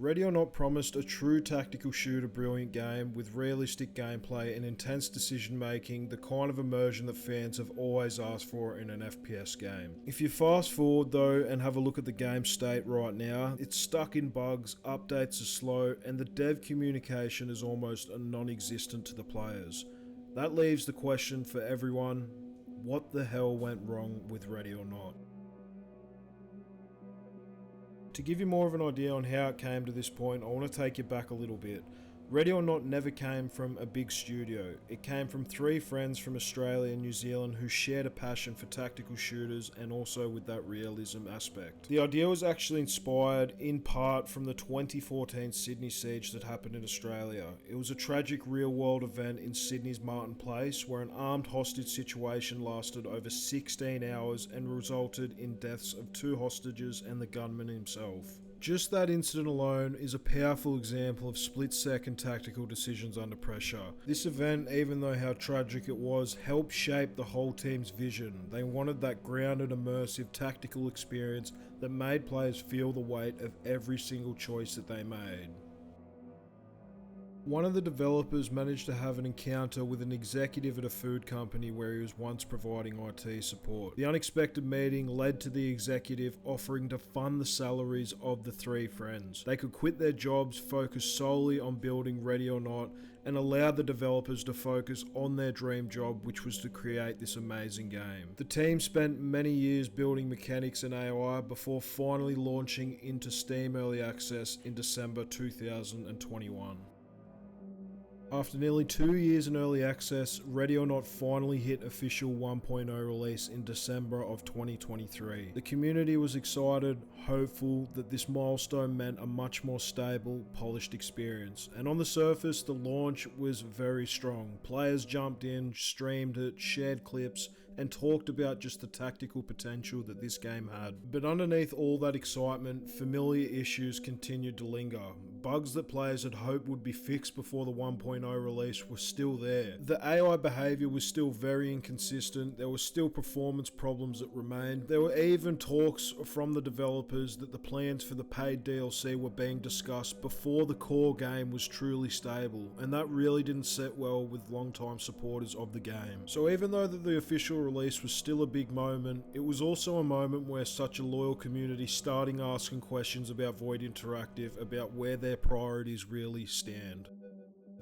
Ready or Not promised a true tactical shooter brilliant game with realistic gameplay and intense decision making, the kind of immersion that fans have always asked for in an FPS game. If you fast forward though and have a look at the game state right now, it's stuck in bugs, updates are slow, and the dev communication is almost non-existent to the players. That leaves the question for everyone: what the hell went wrong with Ready or Not? To give you more of an idea on how it came to this point, I want to take you back a little bit. Ready or Not never came from a big studio. It came from three friends from Australia and New Zealand who shared a passion for tactical shooters and also with that realism aspect. The idea was actually inspired in part from the 2014 Sydney siege that happened in Australia. It was a tragic real-world event in Sydney's Martin Place where an armed hostage situation lasted over 16 hours and resulted in deaths of 2 hostages and the gunman himself. Just that incident alone is a powerful example of split-second tactical decisions under pressure. This event, even though how tragic it was, helped shape the whole team's vision. They wanted that grounded, immersive, tactical experience that made players feel the weight of every single choice that they made. One of the developers managed to have an encounter with an executive at a food company where he was once providing IT support. The unexpected meeting led to the executive offering to fund the salaries of the 3 friends. They could quit their jobs, focus solely on building Ready or Not, and allow the developers to focus on their dream job, which was to create this amazing game. The team spent many years building mechanics and AI before finally launching into Steam Early Access in December 2021. After nearly 2 years in early access, Ready or Not finally hit official 1.0 release in December of 2023. The community was excited, hopeful that this milestone meant a much more stable, polished experience. And on the surface, the launch was very strong. Players jumped in, streamed it, shared clips, and talked about just the tactical potential that this game had. But underneath all that excitement, familiar issues continued to linger. Bugs that players had hoped would be fixed before the 1.0 release were still there. The AI behaviour was still very inconsistent, there were still performance problems that remained. There were even talks from the developers that the plans for the paid DLC were being discussed before the core game was truly stable, and that really didn't sit well with long-time supporters of the game. So even though the official release was still a big moment, it was also a moment where such a loyal community starting asking questions about Void Interactive, about where their priorities really stand.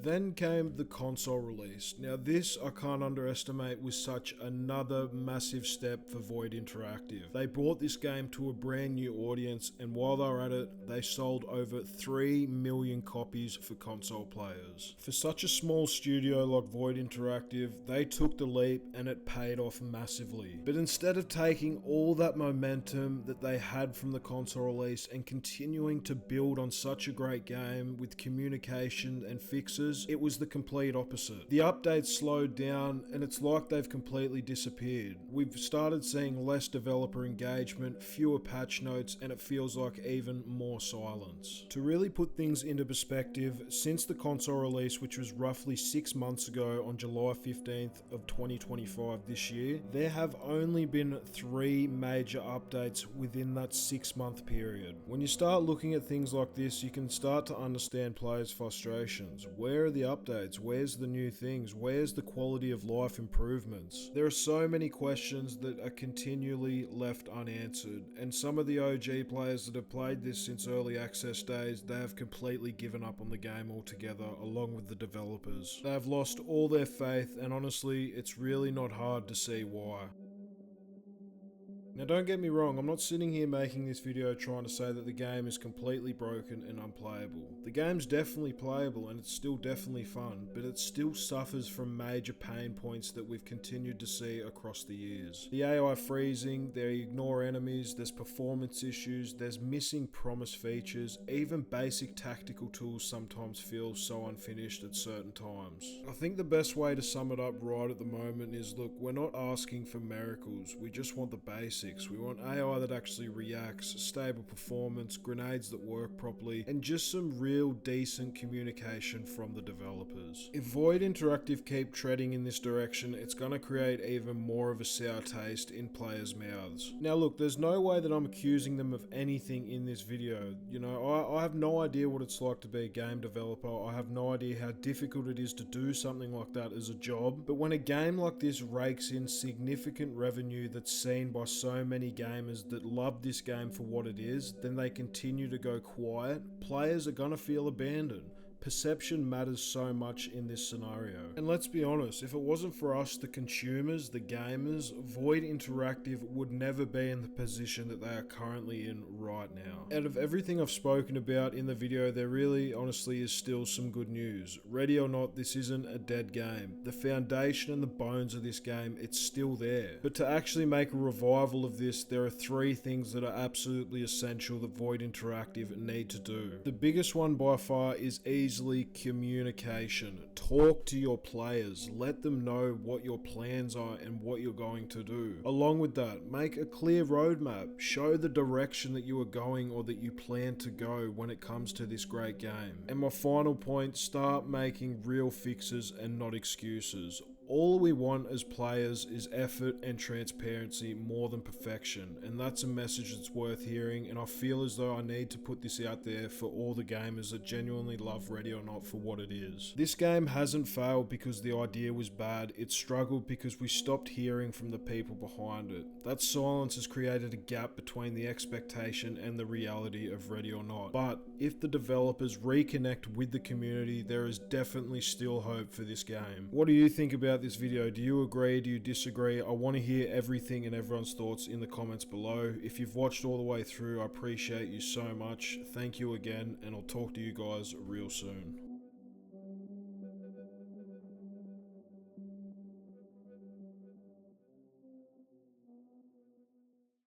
Then came the console release. Now this, I can't underestimate, was such another massive step for Void Interactive. They brought this game to a brand new audience, and while they were at it, they sold over 3 million copies for console players. For such a small studio like Void Interactive, they took the leap and it paid off massively. But instead of taking all that momentum that they had from the console release and continuing to build on such a great game with communication and fixes, it was the complete opposite. The updates slowed down and it's like they've completely disappeared. We've started seeing less developer engagement, fewer patch notes, and it feels like even more silence. To really put things into perspective, since the console release, which was roughly 6 months ago on July 15th of 2025 this year, there have only been 3 major updates within that 6-month period. When you start looking at things like this, you can start to understand players' frustrations. Where are the updates? Where's the new things? Where's the quality of life improvements? There are so many questions that are continually left unanswered, and some of the OG players that have played this since early access days, they have completely given up on the game altogether, along with the developers. They have lost all their faith, and honestly, it's really not hard to see why. Now don't get me wrong, I'm not sitting here making this video trying to say that the game is completely broken and unplayable. The game's definitely playable and it's still definitely fun, but it still suffers from major pain points that we've continued to see across the years. The AI freezing, they ignore enemies, there's performance issues, there's missing promise features, even basic tactical tools sometimes feel so unfinished at certain times. I think the best way to sum it up right at the moment is, look, we're not asking for miracles, we just want the basics. basics. We want AI that actually reacts, stable performance, grenades that work properly, and just some real decent communication from the developers. If Void Interactive keep treading in this direction, it's going to create even more of a sour taste in players' mouths. Now look, there's no way that I'm accusing them of anything in this video. You know, I have no idea what it's like to be a game developer. I have no idea how difficult it is to do something like that as a job. But when a game like this rakes in significant revenue that's seen by so many gamers that love this game for what it is, then they continue to go quiet. Players are gonna feel abandoned. Perception matters so much in this scenario. And let's be honest, if it wasn't for us, the consumers, the gamers, Void Interactive would never be in the position that they are currently in right now. Out of everything I've spoken about in the video, there really honestly is still some good news. Ready or not, this isn't a dead game. The foundation and the bones of this game, it's still there. But to actually make a revival of this, there are 3 things that are absolutely essential that Void Interactive need to do. The biggest one by far is easily communication. Talk to your players, let them know what your plans are and what you're going to do. Along with that, make a clear roadmap, show the direction that you are going or that you plan to go when it comes to this great game. And my final point, start making real fixes and not excuses. All we want as players is effort and transparency more than perfection, and that's a message that's worth hearing, and I feel as though I need to put this out there for all the gamers that genuinely love Ready or Not for what it is. This game hasn't failed because the idea was bad, it struggled because we stopped hearing from the people behind it. That silence has created a gap between the expectation and the reality of Ready or Not. But if the developers reconnect with the community, there is definitely still hope for this game. What do you think about this video? Do you agree? Do you disagree? I want to hear everything and everyone's thoughts in the comments below. If you've watched all the way through, I appreciate you so much. Thank you again, and I'll talk to you guys real soon.